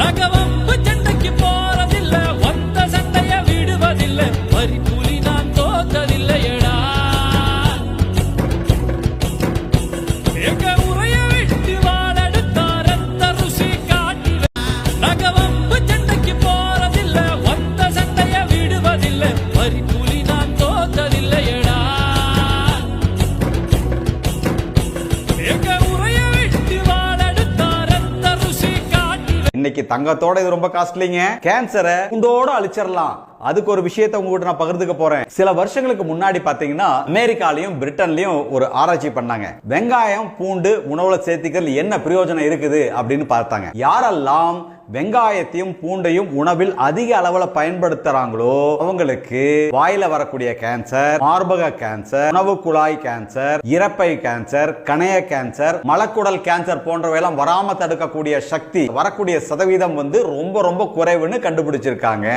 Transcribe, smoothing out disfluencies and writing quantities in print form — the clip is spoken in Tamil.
நகவம்பு சண்டைக்கு போறதில்ல, வந்த சண்டைய விடுவதில்ல, வரி புலி நான் தோத்ததில்லையடா. எங்க உரைய விட்டு வாழெடுத்தா ரத்த ருசி காட்டுவேன். நகவம்பு சண்டைக்கு போறதில்ல, வந்த சண்டைய விடுவதில்ல, வரி புலி நான் தோத்ததில்லையடா. எங்க உரைய விட்டு வாழெடுத்தா ரத்த ருசி காட்டுவேன். இன்னைக்கு தங்கத்தோட இது ரொம்ப காஸ்ட்லிங்க. கேன்சரை குண்டோட அழிச்சிடலாம். அதுக்கு ஒரு விஷயத்தை உங்ககிட்ட நான் பகிர்ந்துக்க போறேன். சில வருஷங்களுக்கு முன்னாடி பாத்தீங்கன்னா அமெரிக்காலையும் பிரிட்டன்லயும் ஒரு ஆராய்ச்சி பண்ணாங்க. வெங்காயம் பூண்டு உணவுல சேர்த்துக்கிறது என்ன பிரயோஜனம் இருக்குது அப்படின்னு பார்த்தாங்க. யாரெல்லாம் வெங்காயத்தையும் பூண்டையும் உணவில் அதிக அளவுல பயன்படுத்துறாங்களோ அவங்களுக்கு வாயில வரக்கூடிய கேன்சர், மார்பக கேன்சர், உணவு குழாய் கேன்சர், இரைப்பை கேன்சர், கணைய கேன்சர், மலக்குடல் கேன்சர் போன்றவை எல்லாம் வராம தடுக்கக்கூடிய சக்தி வரக்கூடிய சதவீதம் ரொம்ப ரொம்ப குறைவுன்னு கண்டுபிடிச்சிருக்காங்க.